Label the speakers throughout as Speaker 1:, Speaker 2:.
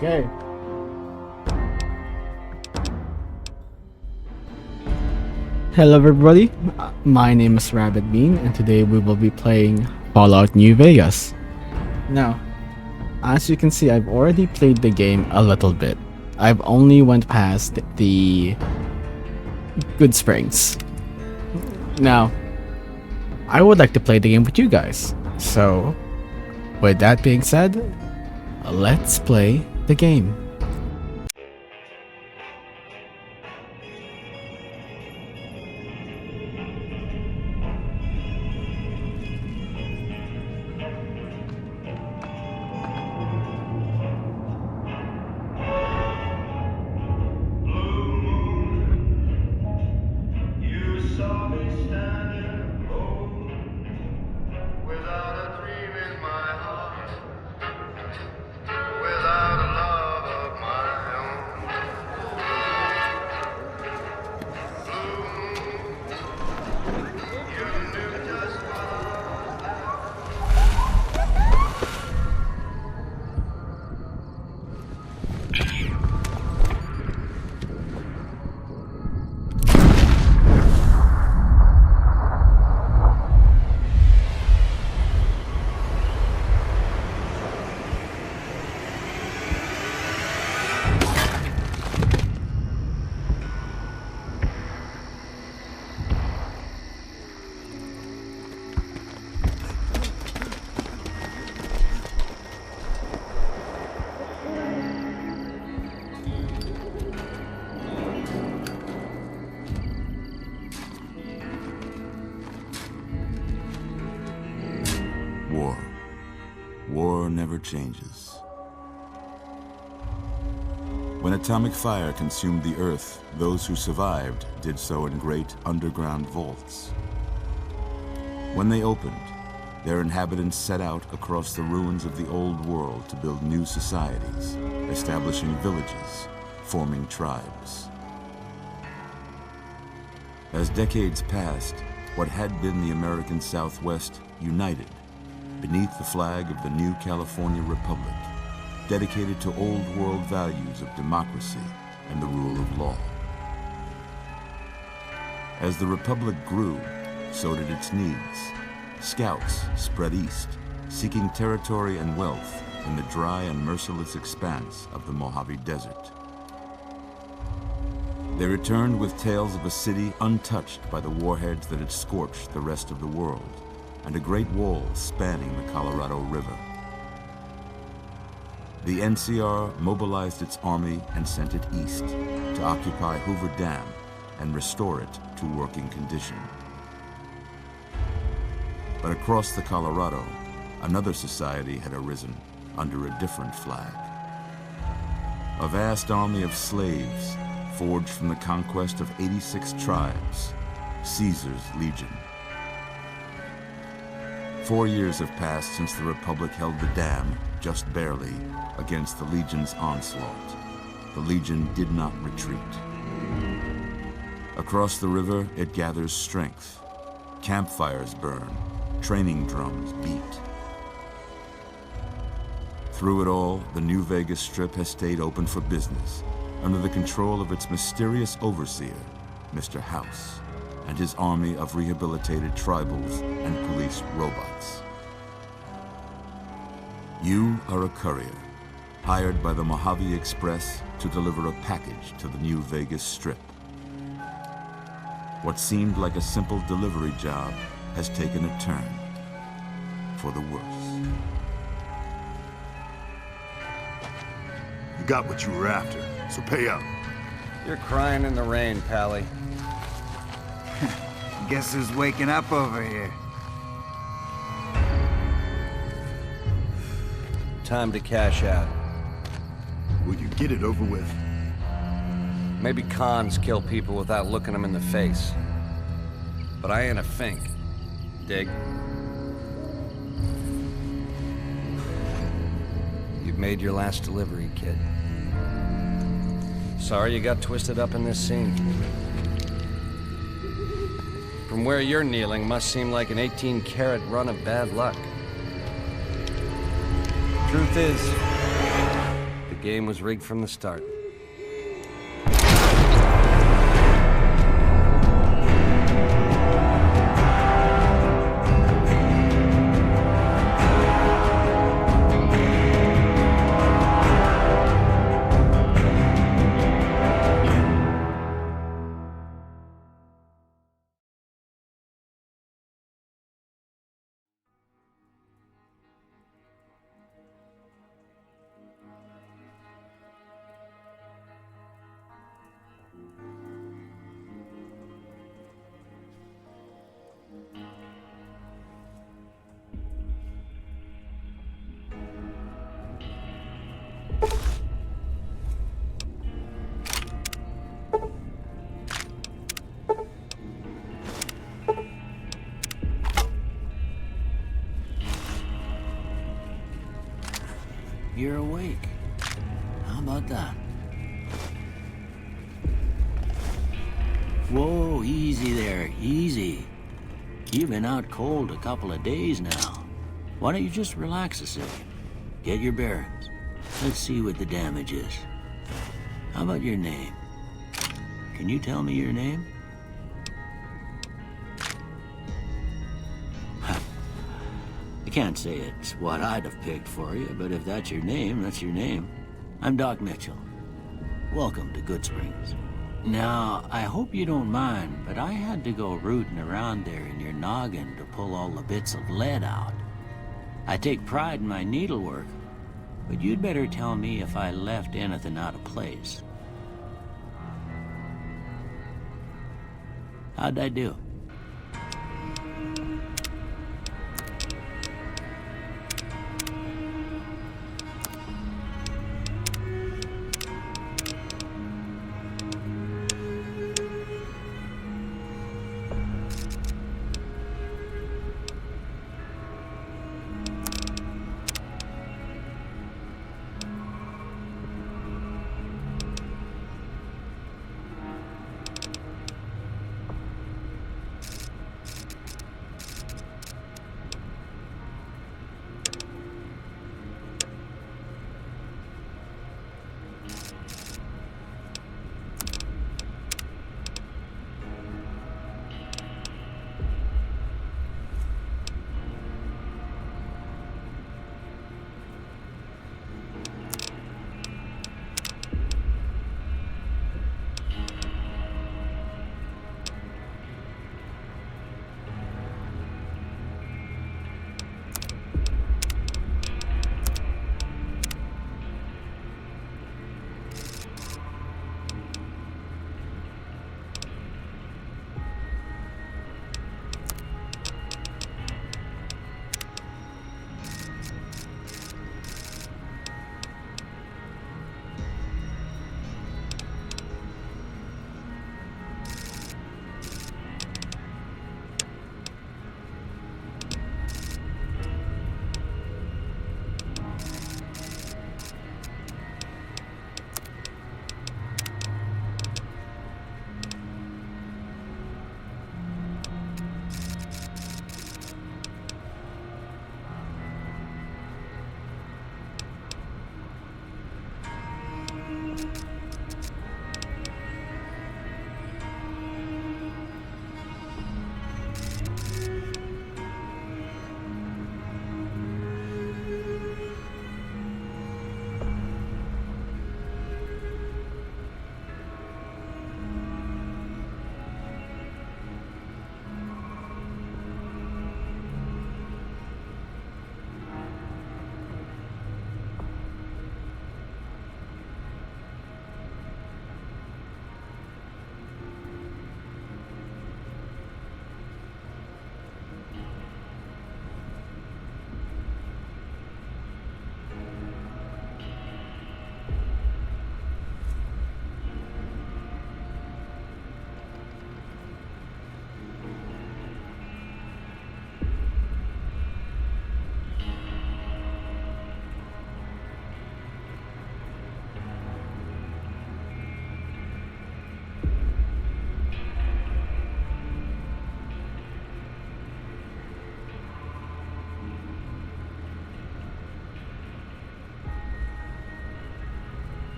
Speaker 1: Okay. Hello everybody, my name is Rabbit Bean and today we will be playing Fallout New Vegas. Now, as you can see, I've already played the game a little bit. I've only went past the Goodsprings. Now, I would like to play the game with you guys. So, with that being said, let's play the game.
Speaker 2: You saw me standing alone, without a dream in my heart, without a love of my own. Blue moon, you knew just what I
Speaker 3: War. War never changes. When atomic fire consumed the Earth, those who survived did so in great underground vaults. When they opened, their inhabitants set out across the ruins of the old world to build new societies, establishing villages, forming tribes. As decades passed, what had been the American Southwest united beneath the flag of the new California Republic, dedicated to old world values of democracy and the rule of law. As the Republic grew, so did its needs. Scouts spread east, seeking territory and wealth in the dry and merciless expanse of the Mojave Desert. They returned with tales of a city untouched by the warheads that had scorched the rest of the world, and a great wall spanning the Colorado River. The NCR mobilized its army and sent it east to occupy Hoover Dam and restore it to working condition. But across the Colorado, another society had arisen under a different flag. A vast army of slaves forged from the conquest of 86 tribes, Caesar's Legion. 4 years have passed since the Republic held the dam, just barely, against the Legion's onslaught. The Legion did not retreat. Across the river, it gathers strength. Campfires burn, training drums beat. Through it all, the New Vegas Strip has stayed open for business, under the control of its mysterious overseer, Mr. House, and his army of rehabilitated tribals and police robots. You are a courier, hired by the Mojave Express to deliver a package to the New Vegas Strip. What seemed like a simple delivery job has taken a turn for the worse.
Speaker 4: You got what you were after, so pay up.
Speaker 5: You're crying in the rain, Pally.
Speaker 6: Guess who's waking up over here?
Speaker 5: Time to cash out.
Speaker 4: Will you get it over with?
Speaker 5: Maybe cons kill people without looking them in the face. But I ain't a fink. Dig? You've made your last delivery, kid. Sorry you got twisted up in this scene. From where you're kneeling must seem like an 18-carat run of bad luck. Truth is, the game was rigged from the start.
Speaker 7: You're awake. How about that? Whoa, easy there, easy. You've been out cold a couple of days now. Why don't you just relax a second? Get your bearings. Let's see what the damage is. How about your name? Can you tell me your name? I can't say it's what I'd have picked for you, but if that's your name, that's your name. I'm Doc Mitchell. Welcome to Goodsprings. Now, I hope you don't mind, but I had to go rooting around there in your noggin to pull all the bits of lead out. I take pride in my needlework, but you'd better tell me if I left anything out of place. How'd I do?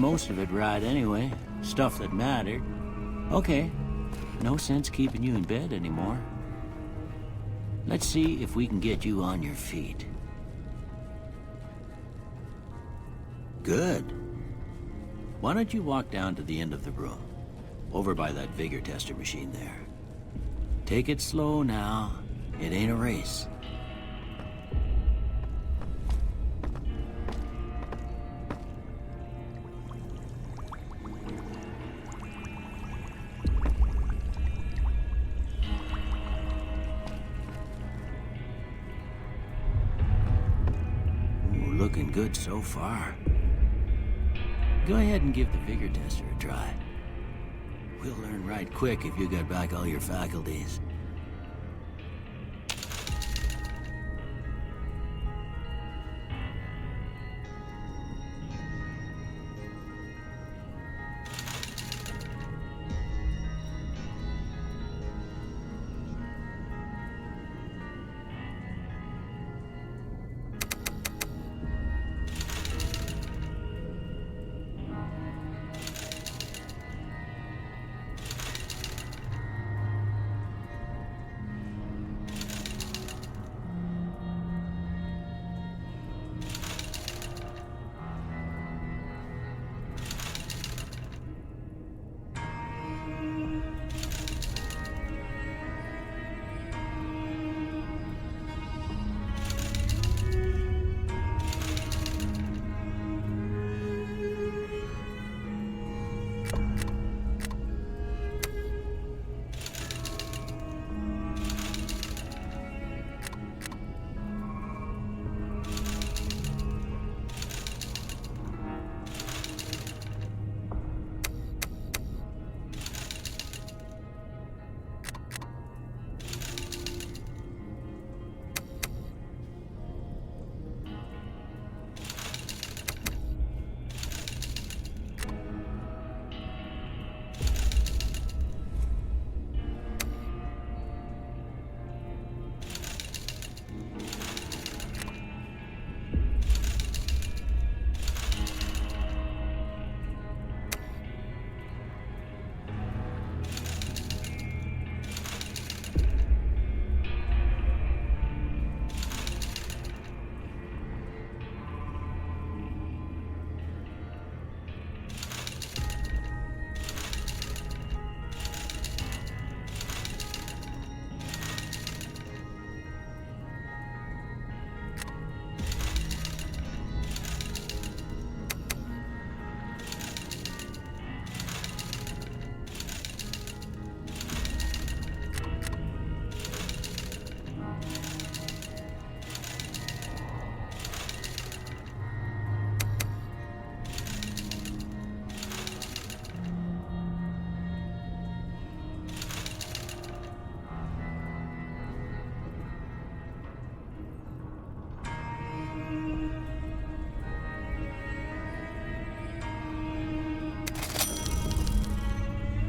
Speaker 7: most of it right anyway. Stuff that mattered. Okay, no sense keeping you in bed anymore. Let's see if we can get you on your feet. Good. Why don't you walk down to the end of the room, over by that vigor tester machine there. Take it slow now. It ain't a race. Ooh, looking good so far. Go ahead and give the vigor tester a try. We'll learn right quick if you got back all your faculties.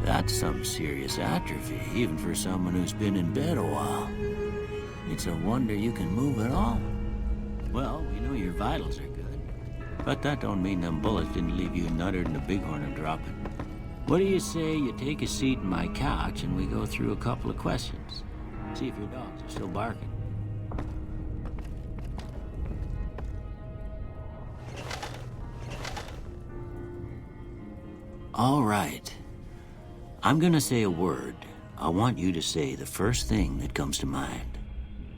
Speaker 7: That's some serious atrophy, even for someone who's been in bed a while. It's a wonder you can move at all. Well, we know your vitals are good. But that don't mean them bullets didn't leave you nuttered and a bighorn are dropping. What do you say you take a seat in my couch and we go through a couple of questions? See if your dogs are still barking. All right. I'm gonna say a word. I want you to say the first thing that comes to mind.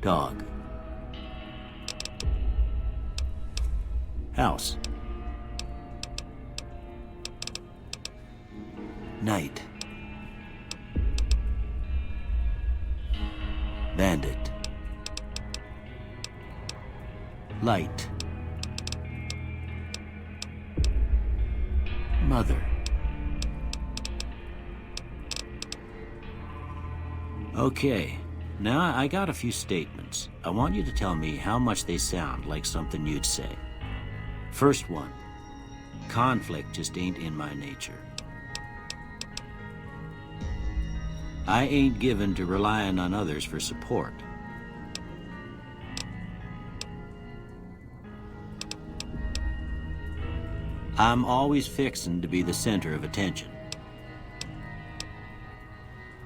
Speaker 7: Dog. House. Night. Bandit. Light. Mother. Okay, now I got a few statements. I want you to tell me how much they sound like something you'd say. First one, conflict just ain't in my nature. I ain't given to relying on others for support. I'm always fixin' to be the center of attention.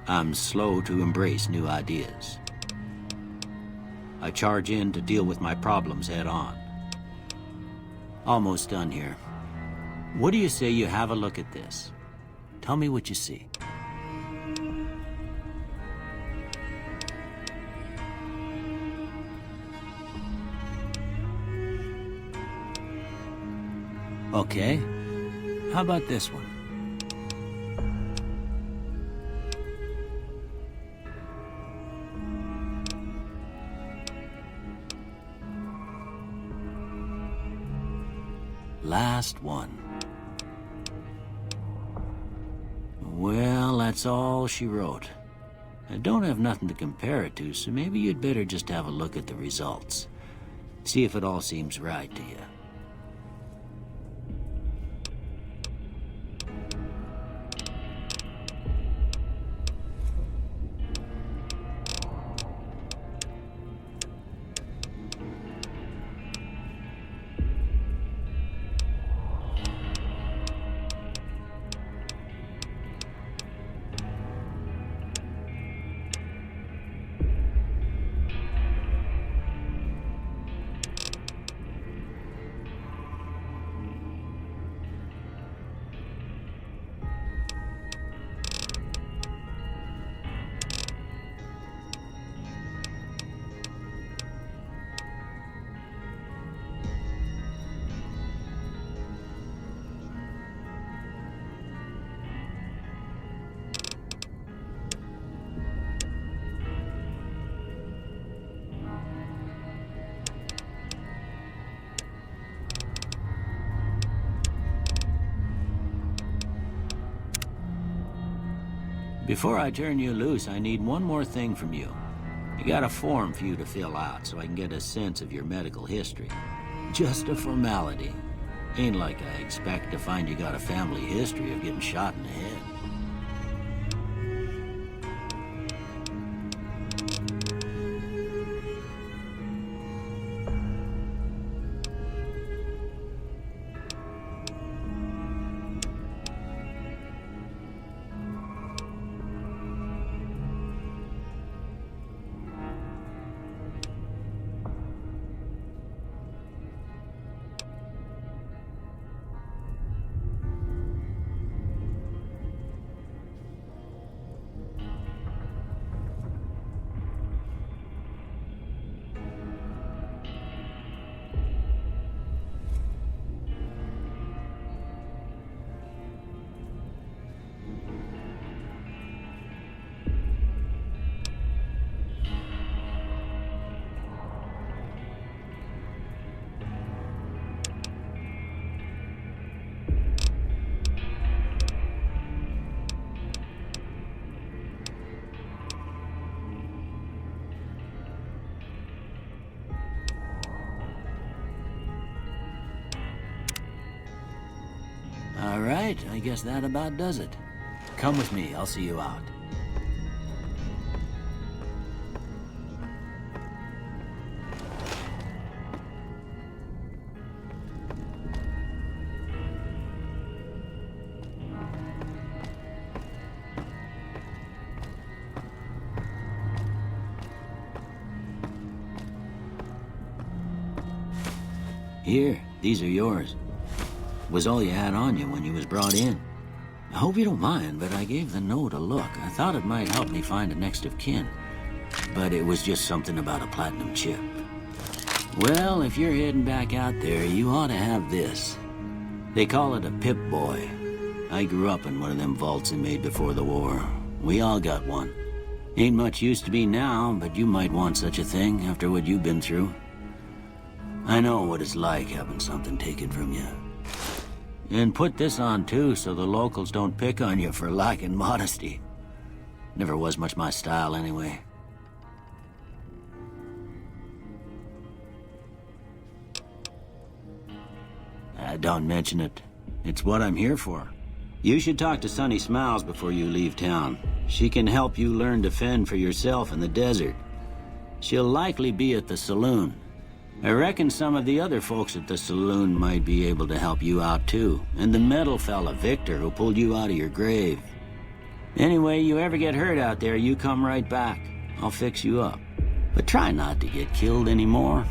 Speaker 7: I'm slow to embrace new ideas. I charge in to deal with my problems head on. Almost done here. What do you say you have a look at this? Tell me what you see. Okay. How about this one? Last one. Well, that's all she wrote. I don't have nothing to compare it to, so maybe you'd better just have a look at the results. See if it all seems right to you. Before I turn you loose, I need one more thing from you. I got a form for you to fill out so I can get a sense of your medical history. Just a formality. Ain't like I expect to find you got a family history of getting shot in the head. All right, I guess that about does it. Come with me, I'll see you out. Here, these are yours. Was all you had on you when you was brought in. I hope you don't mind, but I gave the note a look. I thought it might help me find a next of kin. But it was just something about a platinum chip. Well, if you're heading back out there, you ought to have this. They call it a Pip-Boy. I grew up in one of them vaults they made before the war. We all got one. Ain't much use to me now, but you might want such a thing after what you've been through. I know what it's like having something taken from you. And put this on too, so the locals don't pick on you for lacking modesty. Never was much my style anyway. Don't mention it. It's what I'm here for. You should talk to Sunny Smiles before you leave town. She can help you learn to fend for yourself in the desert. She'll likely be at the saloon. I reckon some of the other folks at the saloon might be able to help you out too. And the metal fella, Victor, who pulled you out of your grave. Anyway, you ever get hurt out there, you come right back. I'll fix you up. But try not to get killed anymore.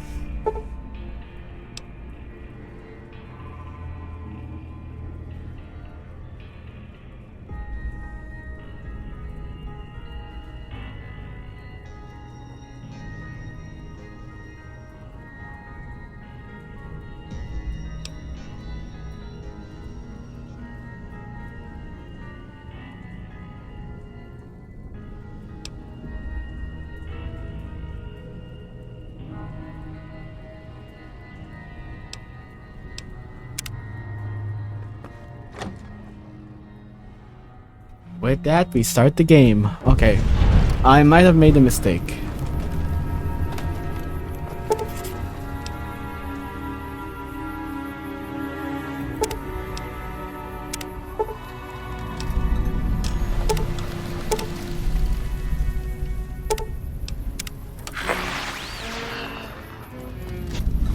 Speaker 1: With that, we start the game. Okay. I might have made a mistake.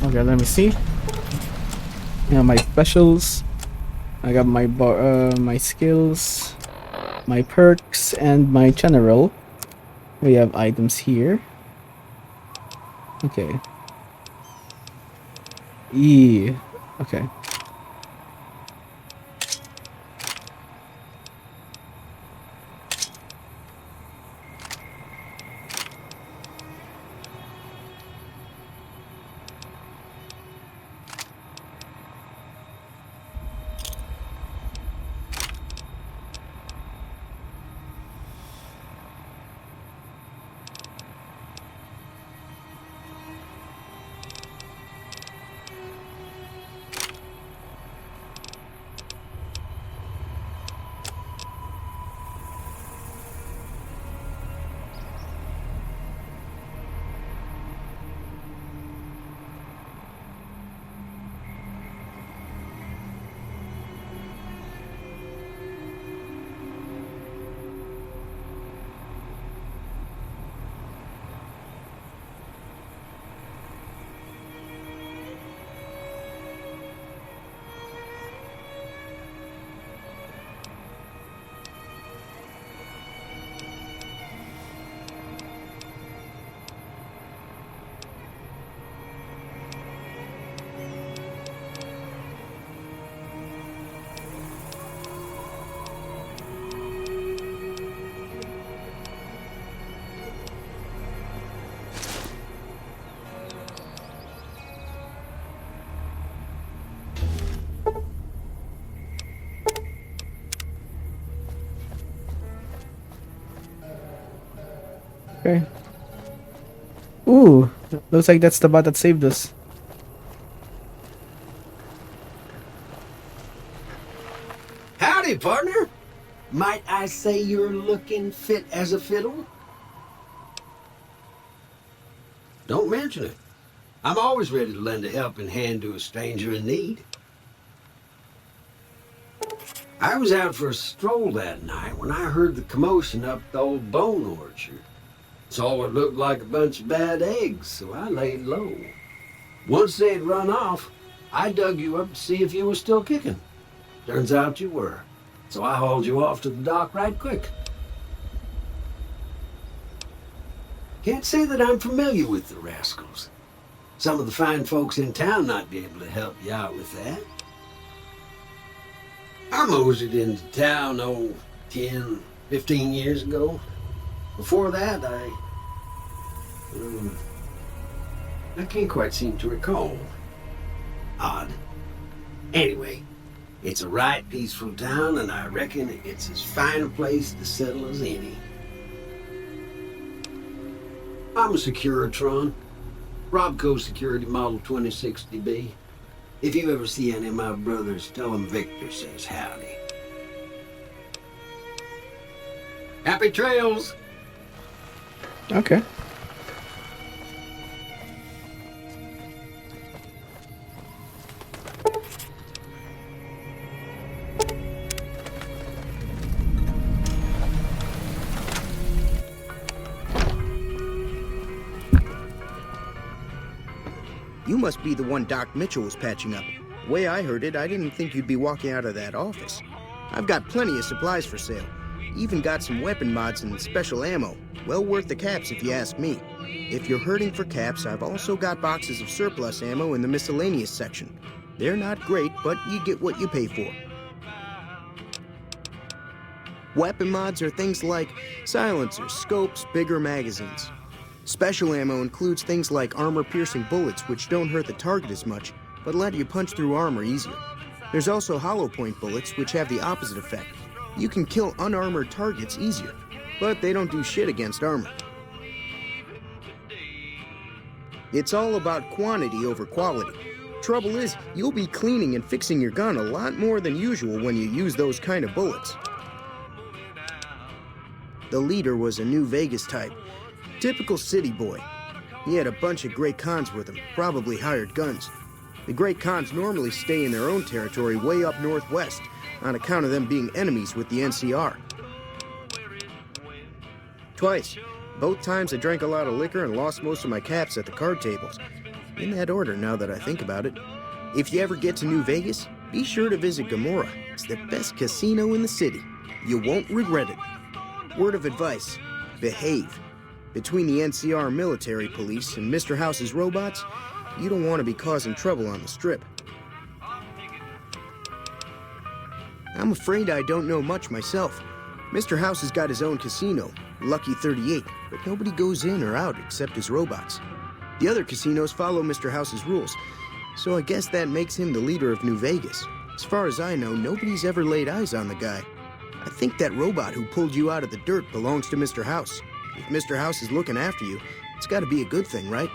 Speaker 1: Okay, let me see. My specials. I got my my skills, my perks, and my general. We have items here. Okay. Okay. Okay. Ooh, looks like that's the bot that saved us.
Speaker 8: Howdy, partner. Might I say you're looking fit as a fiddle? Don't mention it. I'm always ready to lend a helping hand to a stranger in need. I was out for a stroll that night when I heard the commotion up the old bone orchard. Saw what looked like a bunch of bad eggs, so I laid low. Once they'd run off, I dug you up to see if you were still kicking. Turns out you were, so I hauled you off to the dock right quick. Can't say that I'm familiar with the rascals. Some of the fine folks in town might be able to help you out with that. I moseyed into town, 10, 15 years ago. Before that, I can't quite seem to recall. Odd. Anyway, it's a right peaceful town, and I reckon it's as fine a place to settle as any. I'm a Securitron. Robco Security Model 2060B. If you ever see any of my brothers, tell them Victor says howdy. Happy trails!
Speaker 1: Okay.
Speaker 9: You must be the one Doc Mitchell was patching up. The way I heard it, I didn't think you'd be walking out of that office. I've got plenty of supplies for sale. Even got some weapon mods and special ammo. Well worth the caps if you ask me. If you're hurting for caps, I've also got boxes of surplus ammo in the miscellaneous section. They're not great, but you get what you pay for. Weapon mods are things like silencers, scopes, bigger magazines. Special ammo includes things like armor-piercing bullets, which don't hurt the target as much, but let you punch through armor easier. There's also hollow point bullets, which have the opposite effect. You can kill unarmored targets easier, but they don't do shit against armor. It's all about quantity over quality. Trouble is, you'll be cleaning and fixing your gun a lot more than usual when you use those kind of bullets. The leader was a New Vegas type. Typical city boy. He had a bunch of Great Khans with him, probably hired guns. The Great Khans normally stay in their own territory way up northwest, on account of them being enemies with the NCR. Twice. Both times I drank a lot of liquor and lost most of my caps at the card tables. In that order, now that I think about it. If you ever get to New Vegas, be sure to visit Gomorrah. It's the best casino in the city. You won't regret it. Word of advice, behave. Between the NCR military police and Mr. House's robots, you don't want to be causing trouble on the Strip. I'm afraid I don't know much myself. Mr. House has got his own casino, Lucky 38, but nobody goes in or out except his robots. The other casinos follow Mr. House's rules, so I guess that makes him the leader of New Vegas. As far as I know, nobody's ever laid eyes on the guy. I think that robot who pulled you out of the dirt belongs to Mr. House. If Mr. House is looking after you, it's gotta be a good thing, right?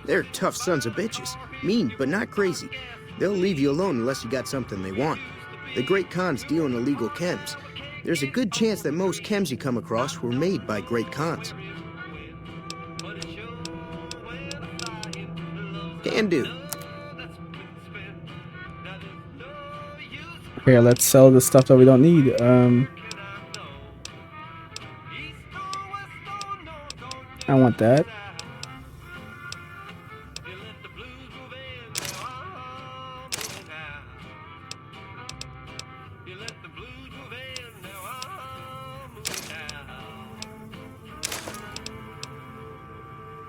Speaker 9: They're tough sons of bitches. Mean, but not crazy. They'll leave you alone unless you got something they want. The Great Khans deal in illegal chems. There's a good chance that most chems you come across were made by Great Khans. Can do.
Speaker 1: Okay, let's sell the stuff that we don't need. I want that.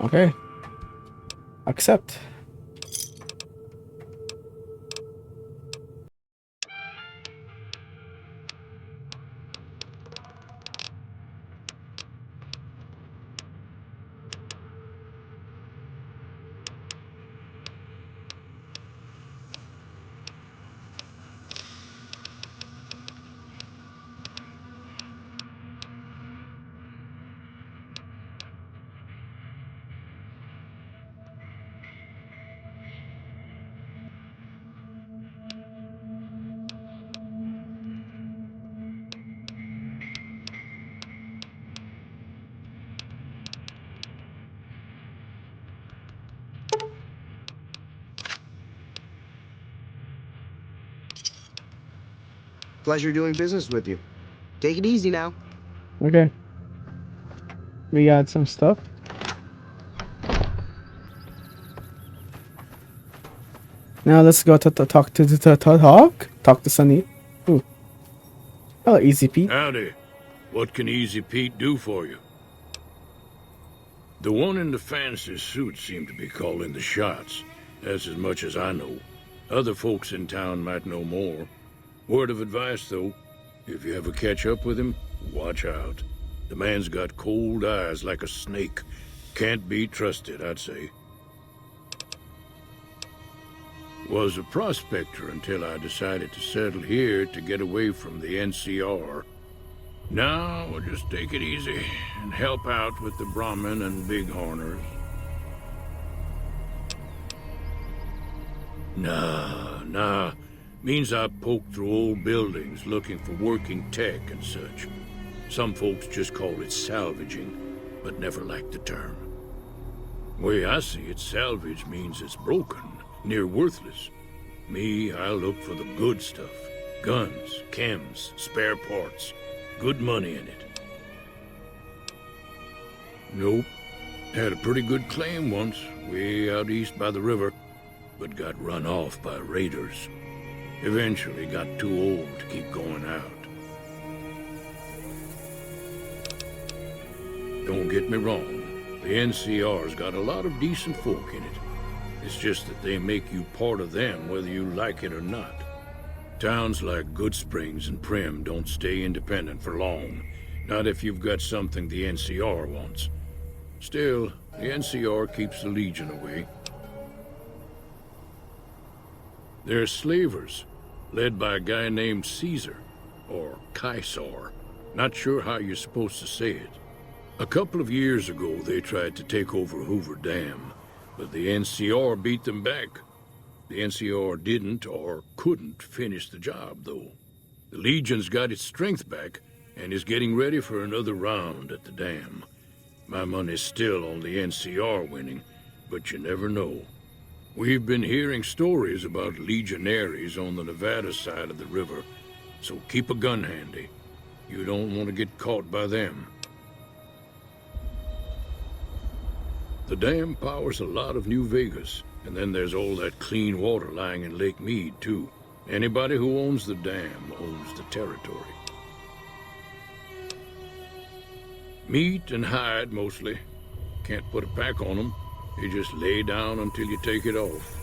Speaker 1: Okay. Accept.
Speaker 9: Pleasure doing business with you. Take it easy now.
Speaker 1: Okay. We got some stuff. Now let's go to talk to Sonny. Ooh. Oh, Easy Pete.
Speaker 10: Howdy. What can Easy Pete do for you? The one in the fancy suit seemed to be calling the shots. That's as much as I know. Other folks in town might know more. Word of advice, though, if you ever catch up with him, watch out. The man's got cold eyes like a snake. Can't be trusted, I'd say. Was a prospector until I decided to settle here to get away from the NCR. Now, we'll just take it easy and help out with the Brahmin and Bighorners. Nah. Means I poke through old buildings looking for working tech and such. Some folks just call it salvaging, but never liked the term. Way I see it, salvage means it's broken, near worthless. Me, I look for the good stuff. Guns, chems, spare parts. Good money in it. Nope. Had a pretty good claim once, way out east by the river, but got run off by raiders. Eventually got too old to keep going out. Don't get me wrong, the NCR's got a lot of decent folk in it. It's just that they make you part of them whether you like it or not. Towns like Goodsprings and Primm don't stay independent for long, not if you've got something the NCR wants. Still, the NCR keeps the Legion away. They're slavers, led by a guy named Caesar, or Caesar. Not sure how you're supposed to say it. A couple of years ago, they tried to take over Hoover Dam, but the NCR beat them back. The NCR didn't or couldn't finish the job, though. The Legion's got its strength back and is getting ready for another round at the dam. My money's still on the NCR winning, but you never know. We've been hearing stories about legionaries on the Nevada side of the river, so keep a gun handy. You don't want to get caught by them. The dam powers a lot of New Vegas, and then there's all that clean water lying in Lake Mead, too. Anybody who owns the dam owns the territory. Meat and hide, mostly. Can't put a pack on them. You just lay down until you take it off.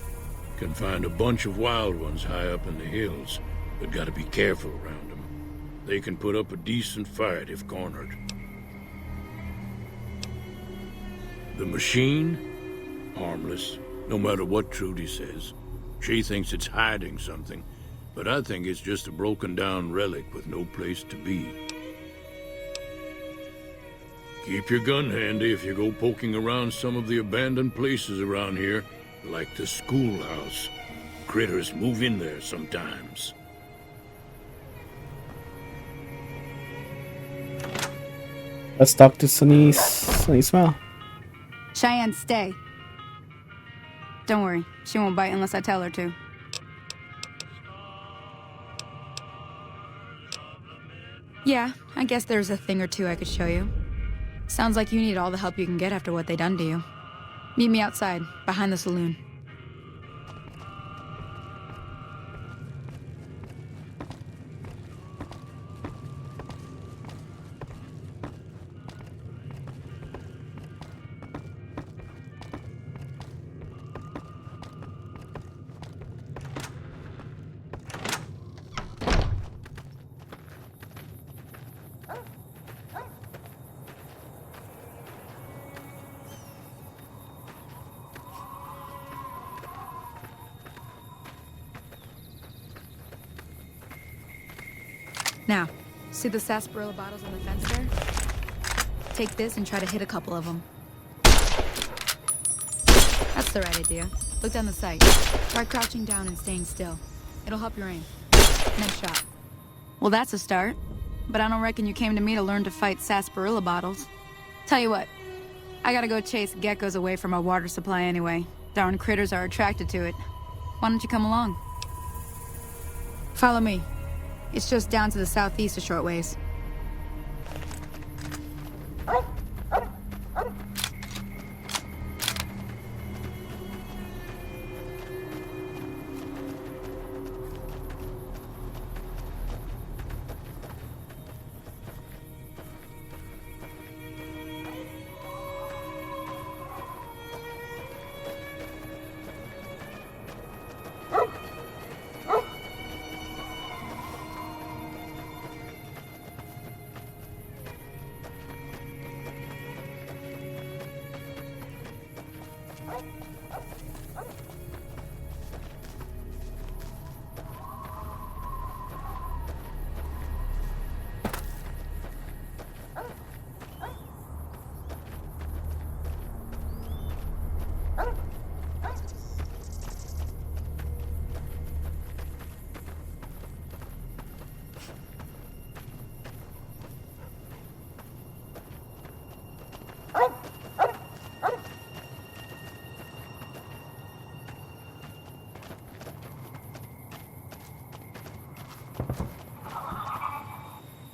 Speaker 10: Can find a bunch of wild ones high up in the hills, but gotta be careful around them. They can put up a decent fight if cornered. The machine? Harmless, no matter what Trudy says. She thinks it's hiding something, but I think it's just a broken-down relic with no place to be. Keep your gun handy if you go poking around some of the abandoned places around here, like the schoolhouse. Critters move in there sometimes.
Speaker 1: Let's talk to Sunny Smile.
Speaker 11: Cheyenne, stay. Don't worry, she won't bite unless I tell her to. Yeah, I guess there's a thing or two I could show you. Sounds like you need all the help you can get after what they done to you. Meet me outside, behind the saloon. Now, see the sarsaparilla bottles on the fence there? Take this and try to hit a couple of them. That's the right idea. Look down the sight. Try crouching down and staying still. It'll help your aim. Next shot. Well, that's a start. But I don't reckon you came to me to learn to fight sarsaparilla bottles. Tell you what, I gotta go chase geckos away from our water supply anyway. Darn critters are attracted to it. Why don't you come along? Follow me. It's just down to the southeast a short ways.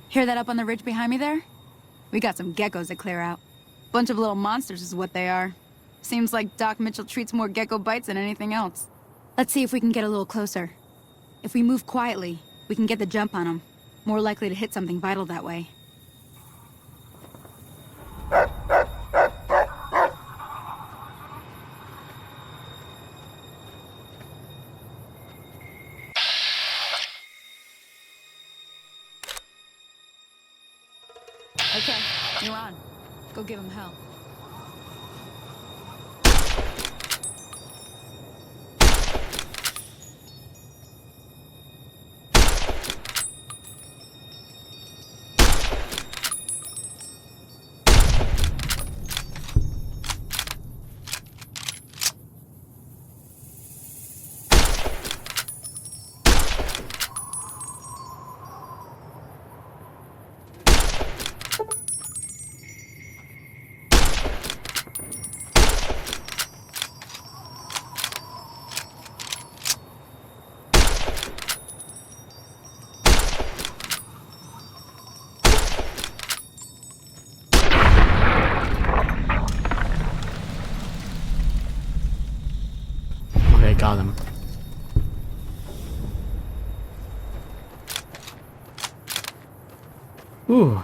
Speaker 11: Hear that up on the ridge behind me there? We got some geckos to clear out. Bunch of little monsters is what they are. Seems like Doc Mitchell treats more gecko bites than anything else. Let's see if we can get a little closer. If we move quietly, we can get the jump on them. More likely to hit something vital that way. Okay, you're on. Go give him hell.
Speaker 1: Okay, got him. Ooh.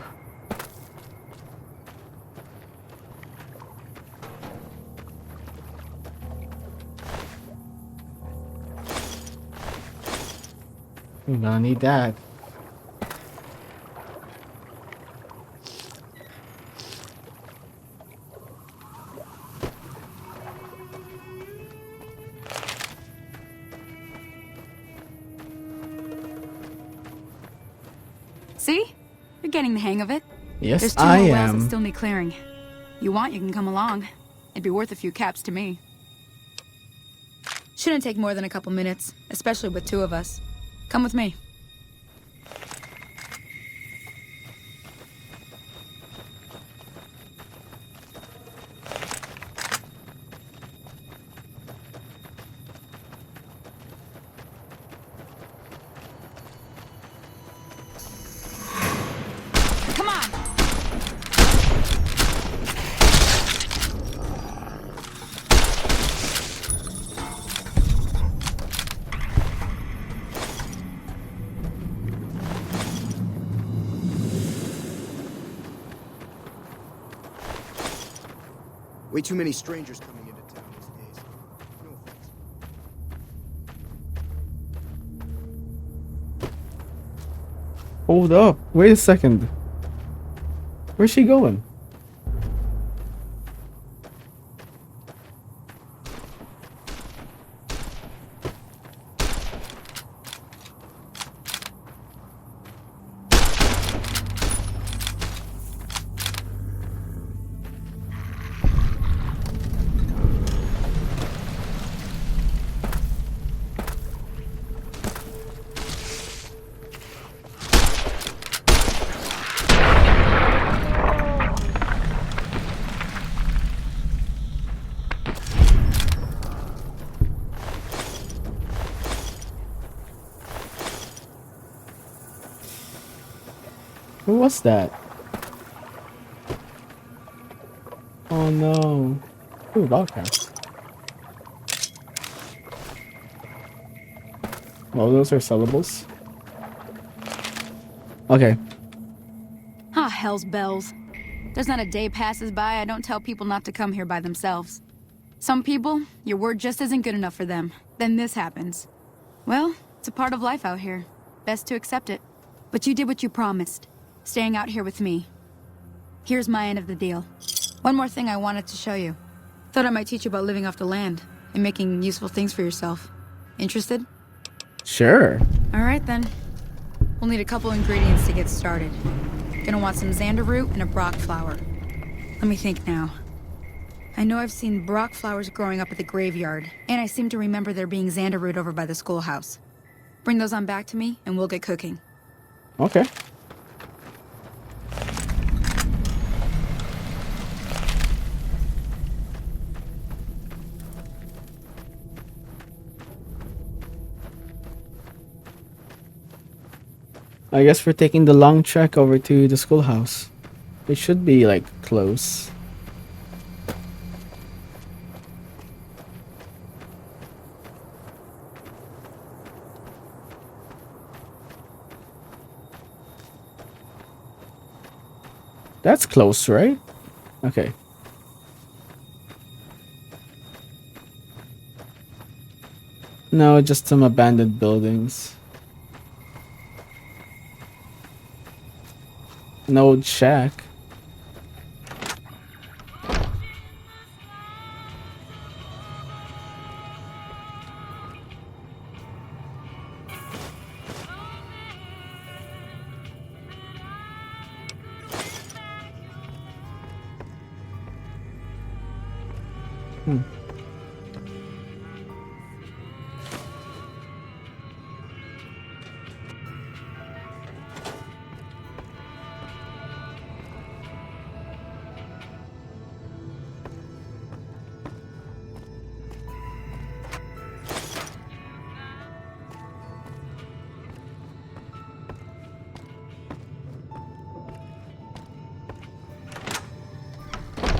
Speaker 1: We're gonna need that.
Speaker 11: See? You're getting the hang of it.
Speaker 1: Yes,
Speaker 11: There's two
Speaker 1: I
Speaker 11: more wells that
Speaker 1: am.
Speaker 11: still need clearing. You want, you can come along. It'd be worth a few caps to me. Shouldn't take more than a couple minutes, especially with two of us. Come with me. Come on!
Speaker 9: Way too many strangers coming into town these days. No offense.
Speaker 1: Hold up. Wait a second. Where's she going? Who was that? Oh no. Ooh, doghouse. Oh, those are sellables. Okay.
Speaker 11: Ah, hell's bells. There's not a day passes by I don't tell people not to come here by themselves. Some people, your word just isn't good enough for them. Then this happens. Well, it's a part of life out here. Best to accept it. But you did what you promised. Staying out here with me. Here's my end of the deal. One more thing I wanted to show you. Thought I might teach you about living off the land and making useful things for yourself. Interested?
Speaker 1: Sure.
Speaker 11: Alright then. We'll need a couple ingredients to get started. Gonna want some xander root and a brock flower. Let me think now. I know I've seen brock flowers growing up at the graveyard, and I seem to remember there being xander root over by the schoolhouse. Bring those on back to me, and we'll get cooking.
Speaker 1: Okay. I guess we're taking the long trek over to the schoolhouse. It should be like close. That's close, right? Okay. No, just some abandoned buildings. An old shack.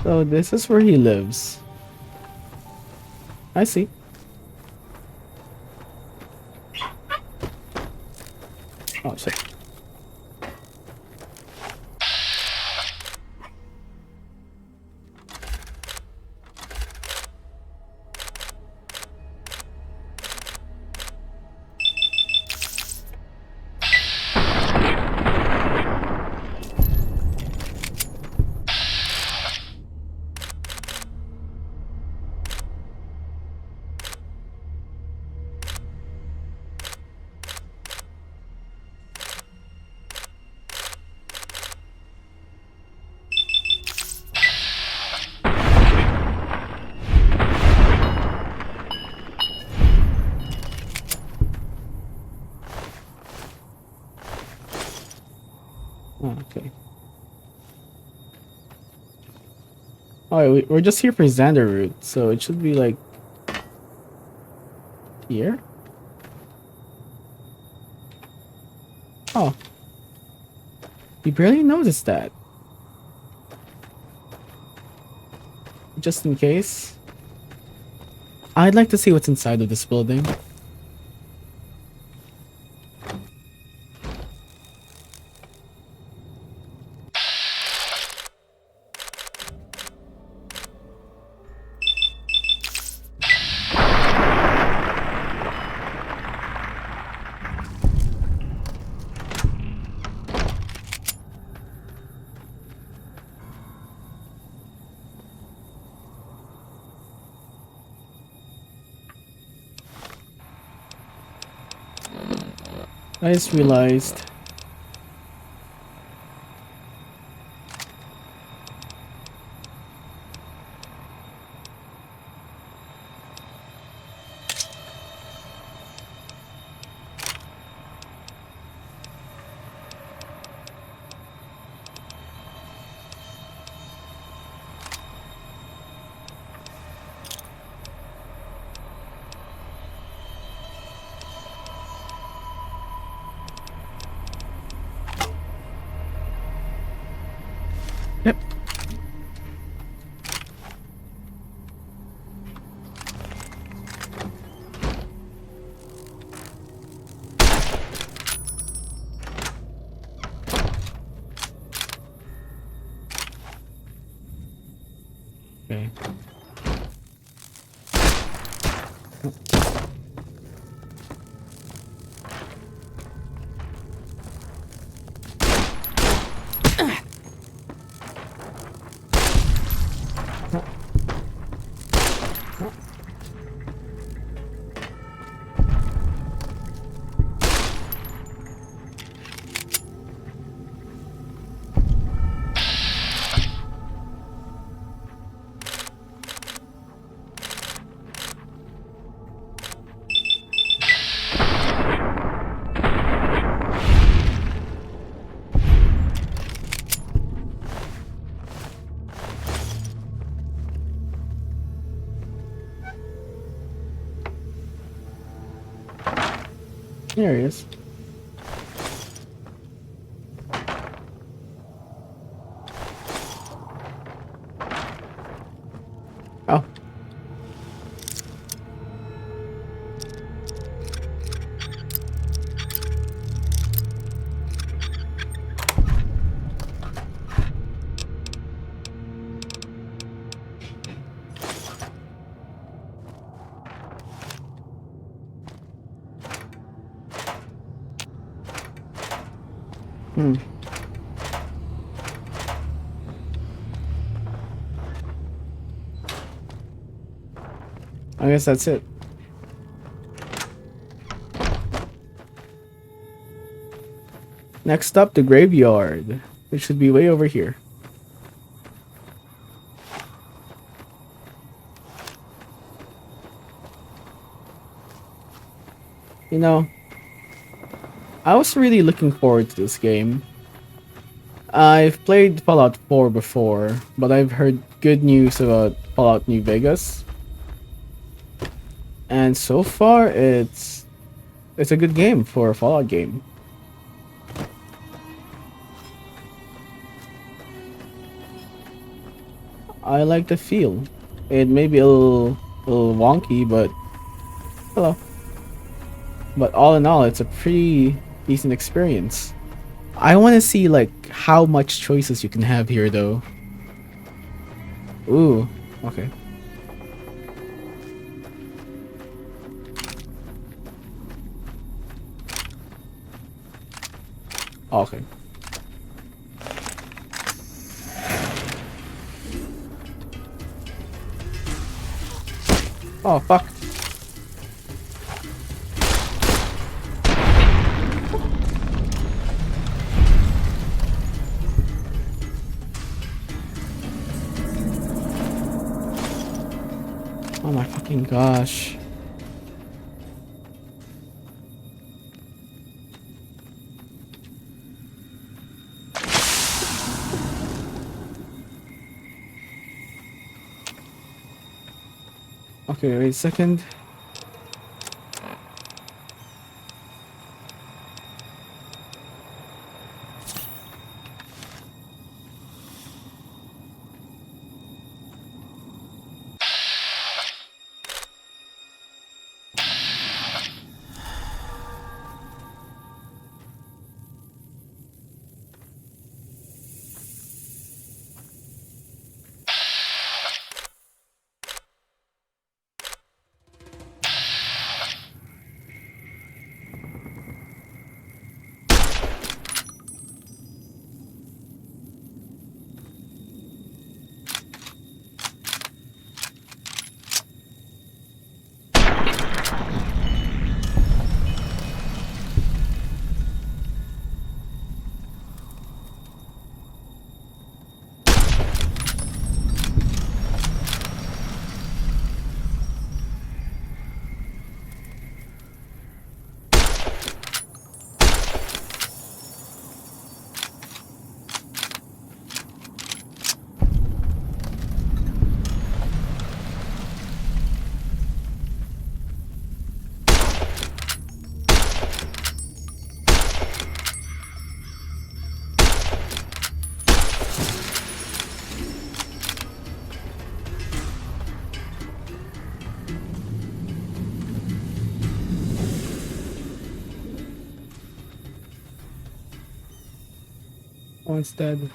Speaker 1: So this is where he lives. I see. Oh shit. Oh, okay. Oh, we're just here for Xander route, so it should be like here. Oh, you barely noticed that. Just in case, I'd like to see what's inside of this building. I just realized yep. Okay. There he is. Oh. I guess that's it. Next up, the graveyard. It should be way over here. You know, I was really looking forward to this game. I've played Fallout 4 before, but I've heard good news about Fallout New Vegas. And so far, it's a good game for a Fallout game. I like the feel. It may be a little wonky, but hello. But all in all, it's a pretty decent experience. I want to see like how much choices you can have here, though. Ooh, okay. Okay. Oh, fuck. Oh my fucking gosh. Okay, wait a second. One's dead.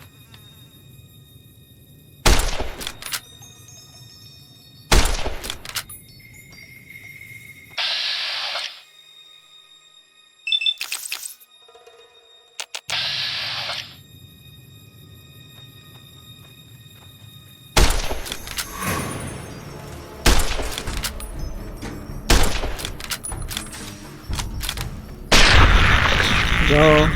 Speaker 1: Go.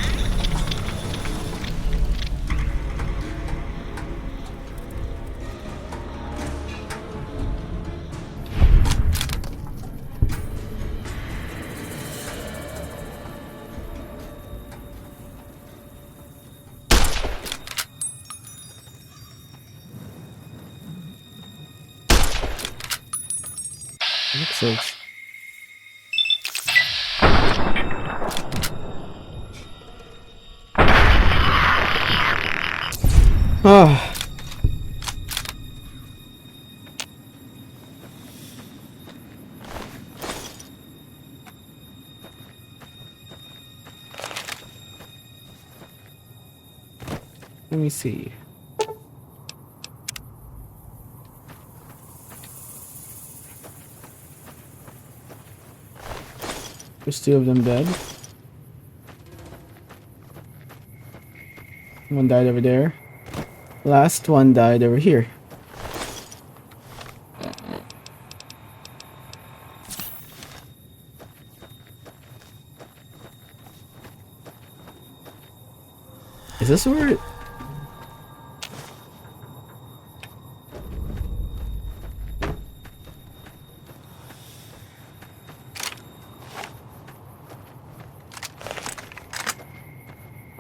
Speaker 1: Excellent. Ah. Let me see. There's two of them dead. One died over there. Last one died over here. Is this where it...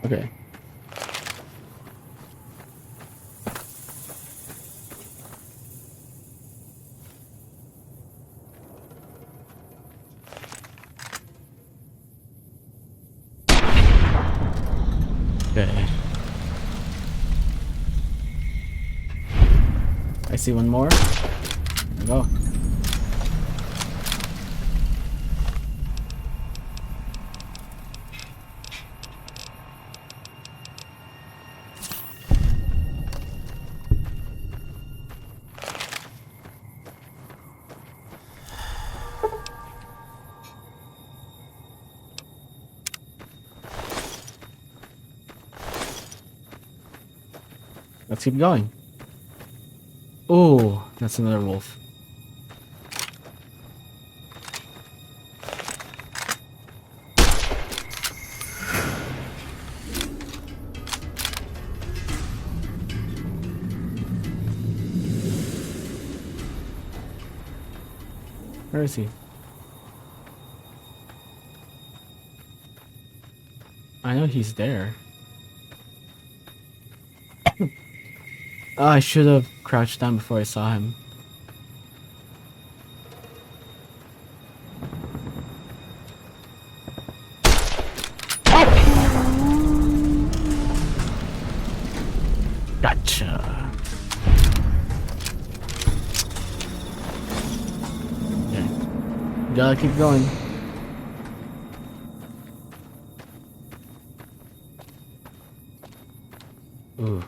Speaker 1: Okay. Okay. I see one more. There we go. Let's keep going. Oh, that's another wolf. Where is he? I know he's there. Oh, I should have crouched down before I saw him. Gotcha. Okay. Gotta keep going. Ooh.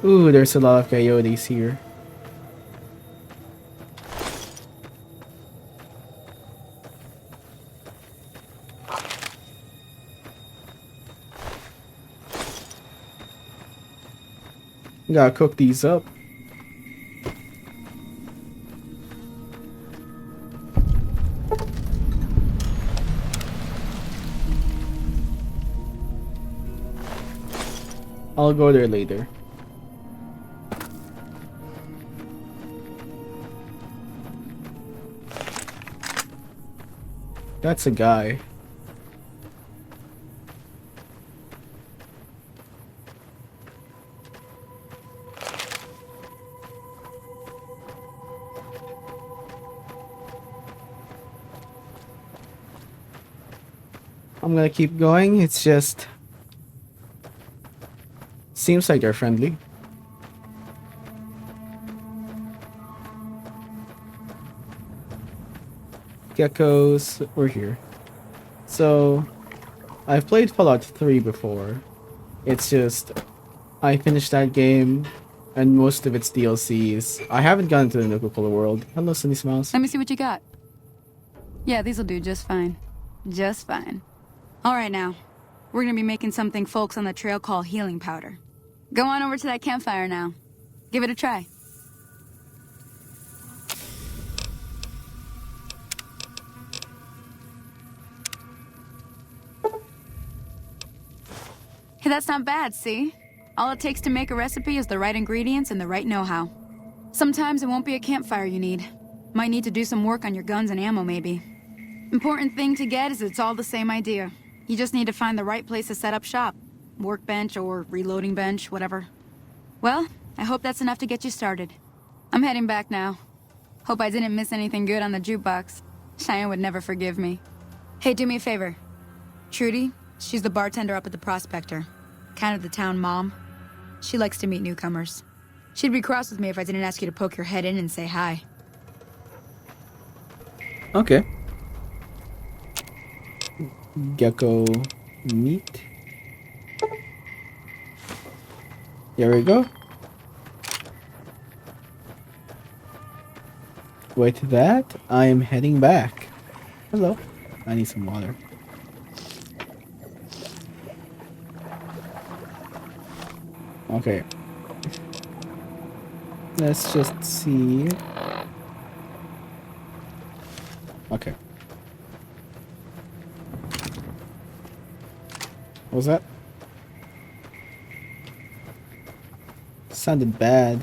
Speaker 1: Ooh, there's a lot of coyotes here. Gotta cook these up. I'll go there later. That's a guy. I'm gonna keep going. It's just... seems like they're friendly. Geckos, we're here. So, I've played Fallout 3 before. It's just, I finished that game and most of its DLCs. I haven't gotten to the Nuka-Cola world. Hello, Sunny Smiles.
Speaker 11: Let me see what you got. Yeah, these'll do just fine. Just fine. All right, now. We're gonna be making something folks on the trail call healing powder. Go on over to that campfire now. Give it a try. Hey, that's not bad, see? All it takes to make a recipe is the right ingredients and the right know-how. Sometimes it won't be a campfire you need. Might need to do some work on your guns and ammo, maybe. Important thing to get is it's all the same idea. You just need to find the right place to set up shop. Workbench or reloading bench, whatever. Well, I hope that's enough to get you started. I'm heading back now. Hope I didn't miss anything good on the jukebox. Cheyenne would never forgive me. Hey, do me a favor. Trudy, she's the bartender up at the Prospector. Kind of the town mom. She likes to meet newcomers. She'd be cross with me if I didn't ask you to poke your head in and say hi.
Speaker 1: Okay. Gecko meat. Here we go. With that, I am heading back. Hello. I need some water. Okay. Let's just see. Okay. What was that? Sounded bad.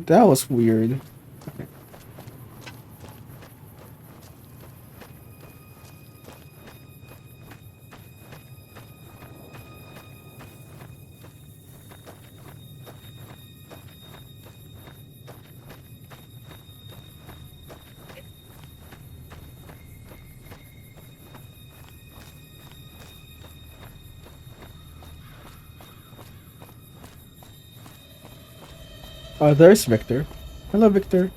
Speaker 1: That was weird. Okay. Oh, there's Victor. Hello, Victor.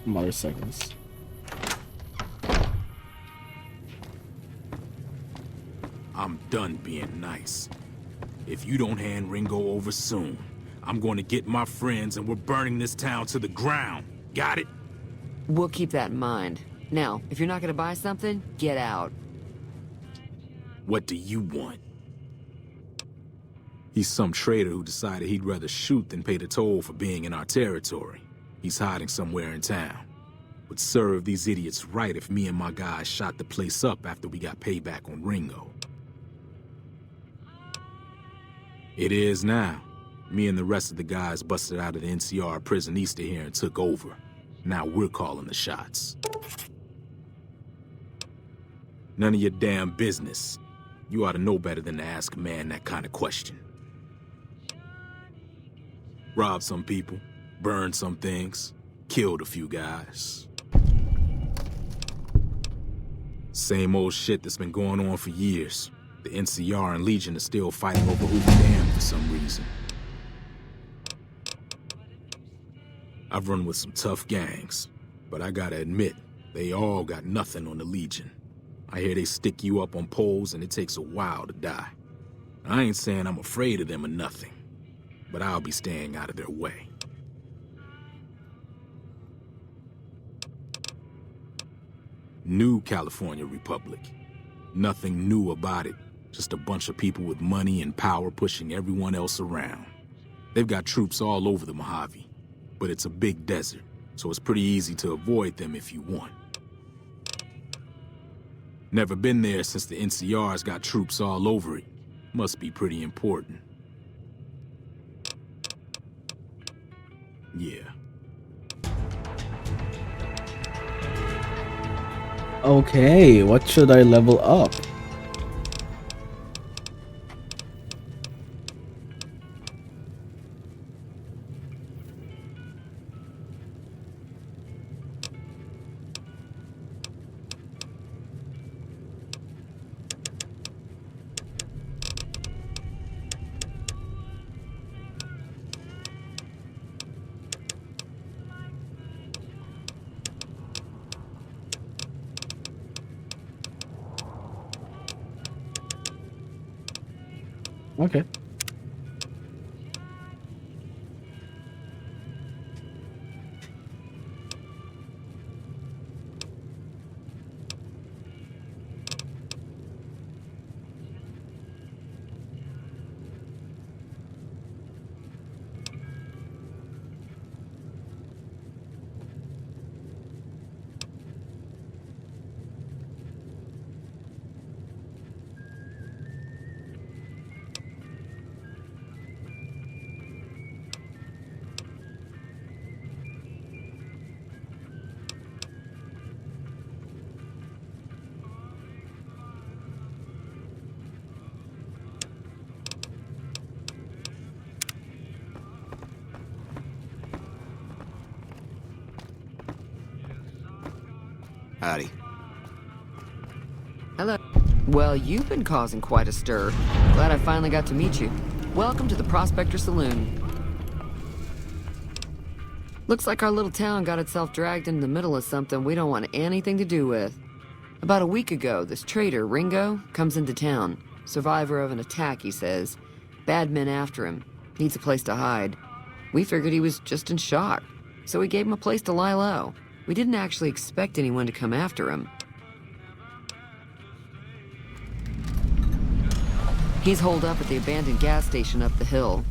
Speaker 1: Motorcycles.
Speaker 12: I'm done being nice. If you don't hand Ringo over soon, I'm going to get my friends and we're burning this town to the ground. Got it?
Speaker 13: We'll keep that in mind. Now, if you're not gonna buy something, get out.
Speaker 12: What do you want? He's some traitor who decided he'd rather shoot than pay the toll for being in our territory. He's hiding somewhere in town. Would serve these idiots right if me and my guys shot the place up after we got payback on Ringo. It is now. Me and the rest of the guys busted out of the NCR prison east of here and took over. Now we're calling the shots. None of your damn business. You ought to know better than to ask a man that kind of question. Robbed some people, burned some things, killed a few guys. Same old shit that's been going on for years. The NCR and Legion are still fighting over Hoover Dam for some reason. I've run with some tough gangs, but I gotta admit, they all got nothing on the Legion. I hear they stick you up on poles and it takes a while to die. I ain't saying I'm afraid of them or nothing, but I'll be staying out of their way. New California Republic. Nothing new about it, just a bunch of people with money and power pushing everyone else around. They've got troops all over the Mojave. But it's a big desert, so it's pretty easy to avoid them if you want. Never been there since the NCR's got troops all over it. Must be pretty important. Yeah.
Speaker 1: Okay, what should I level up? Okay.
Speaker 9: Howdy.
Speaker 13: Hello. Well, you've been causing quite a stir. Glad I finally got to meet you. Welcome to the Prospector Saloon. Looks like our little town got itself dragged into the middle of something we don't want anything to do with. About a week ago, this traitor, Ringo, comes into town. Survivor of an attack, he says. Bad men after him. Needs a place to hide. We figured he was just in shock, so we gave him a place to lie low. We didn't actually expect anyone to come after him. He's holed up at the abandoned gas station up the hill.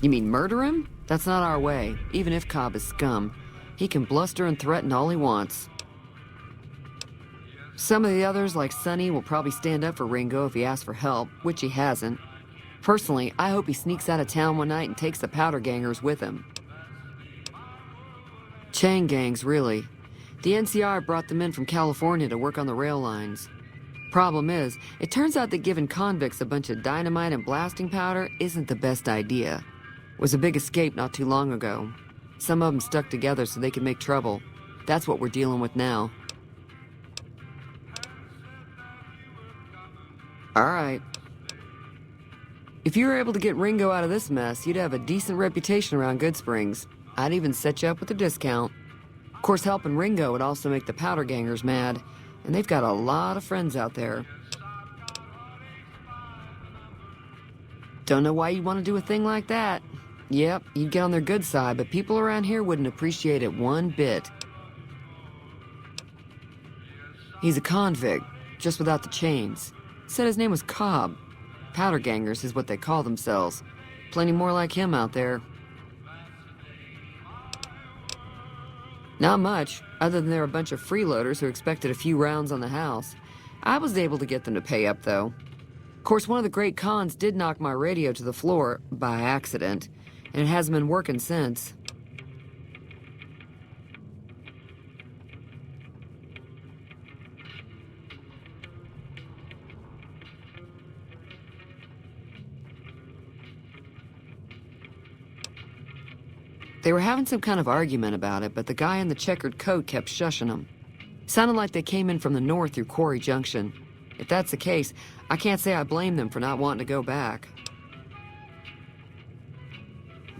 Speaker 13: You mean murder him? That's not our way, even if Cobb is scum. He can bluster and threaten all he wants. Some of the others, like Sonny, will probably stand up for Ringo if he asks for help, which he hasn't. Personally, I hope he sneaks out of town one night and takes the powder gangers with him. Chain gangs, really. The NCR brought them in from California to work on the rail lines. Problem is, it turns out that giving convicts a bunch of dynamite and blasting powder isn't the best idea. Was a big escape not too long ago. Some of them stuck together so they could make trouble. That's what we're dealing with now. All right. If you were able to get Ringo out of this mess, you'd have a decent reputation around Goodsprings. I'd even set you up with a discount. Of course, helping Ringo would also make the powder gangers mad, and they've got a lot of friends out there. Don't know why you'd want to do a thing like that. Yep, you'd get on their good side, but people around here wouldn't appreciate it one bit. He's a convict, just without the chains. Said his name was Cobb. Powder gangers is what they call themselves. Plenty more like him out there. Not much, other than they're a bunch of freeloaders who expected a few rounds on the house. I was able to get them to pay up, though. Of course, one of the great cons did knock my radio to the floor, by accident, and it hasn't been working since. They were having some kind of argument about it, but the guy in the checkered coat kept shushing them. Sounded like they came in from the north through Quarry Junction. If that's the case, I can't say I blame them for not wanting to go back.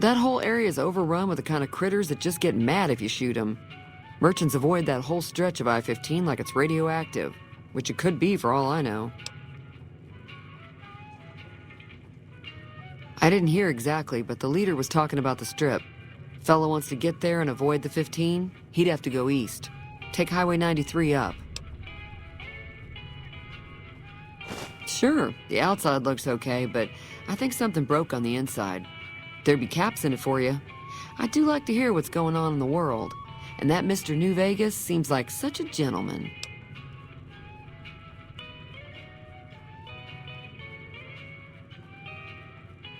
Speaker 13: That whole area is overrun with the kind of critters that just get mad if you shoot them. Merchants avoid that whole stretch of I-15 like it's radioactive, which it could be for all I know. I didn't hear exactly, but the leader was talking about the strip. Fellow wants to get there and avoid the 15, he'd have to go east. Take Highway 93 up. Sure, the outside looks okay, but I think something broke on the inside. There'd be caps in it for you. I do like to hear what's going on in the world, and that Mr. New Vegas seems like such a gentleman.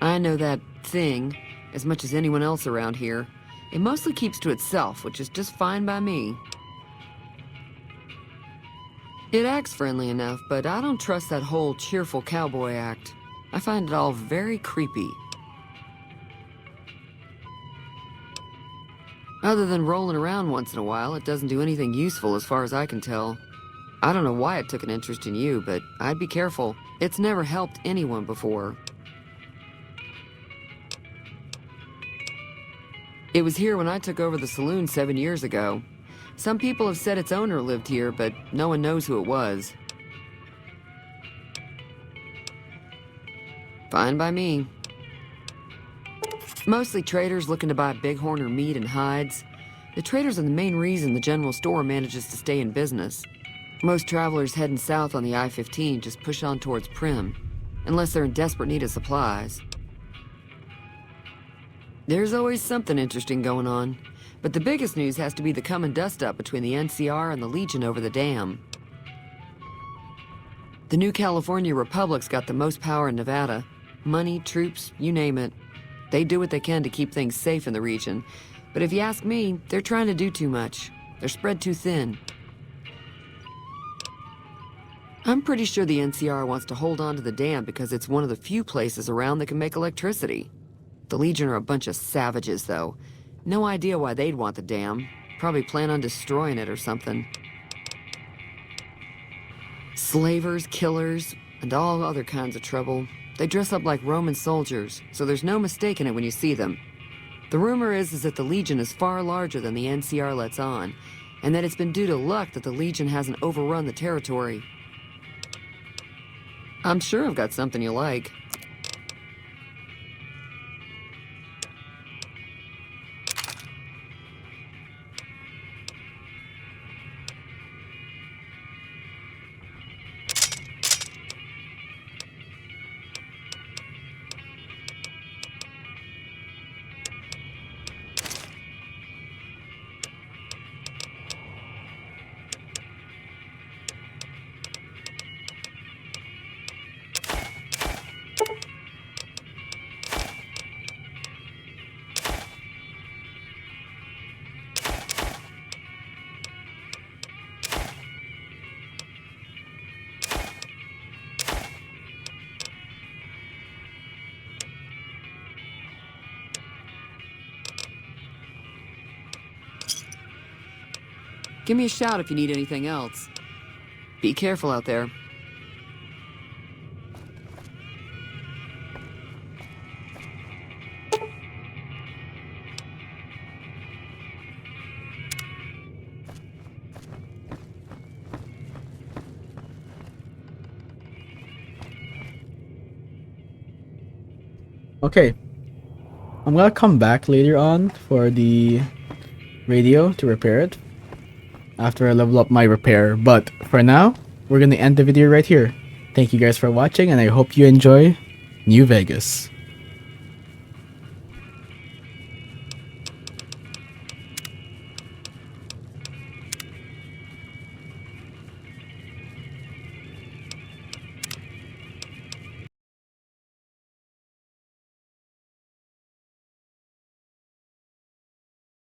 Speaker 13: I know that thing as much as anyone else around here. It mostly keeps to itself, which is just fine by me. It acts friendly enough, but I don't trust that whole cheerful cowboy act. I find it all very creepy. Other than rolling around once in a while, it doesn't do anything useful as far as I can tell. I don't know why it took an interest in you, but I'd be careful. It's never helped anyone before. It was here when I took over the saloon 7 years ago. Some people have said its owner lived here, but no one knows who it was. Fine by me. Mostly traders looking to buy bighorn or meat and hides. The traders are the main reason the general store manages to stay in business. Most travelers heading south on the I-15 just push on towards Primm, unless they're in desperate need of supplies. There's always something interesting going on, but the biggest news has to be the coming dust-up between the NCR and the Legion over the dam. The new California Republic's got the most power in Nevada. Money, troops, you name it. They do what they can to keep things safe in the region, but if you ask me, they're trying to do too much. They're spread too thin. I'm pretty sure the NCR wants to hold on to the dam because it's one of the few places around that can make electricity. The Legion are a bunch of savages, though. No idea why they'd want the dam. probably plan on destroying it or something. Slavers, killers, and all other kinds of trouble. They dress up like Roman soldiers, so there's no mistaking it when you see them. The rumor is that the Legion is far larger than the NCR lets on, and that it's been due to luck that the Legion hasn't overrun the territory. I'm sure I've got something you like. Give me a shout if you need anything else. Be careful out there.
Speaker 1: Okay. I'm gonna come back later on for the radio to repair it after I level up my repair, but for now, we're gonna end the video right here. Thank you guys for watching, and I hope you enjoy New Vegas.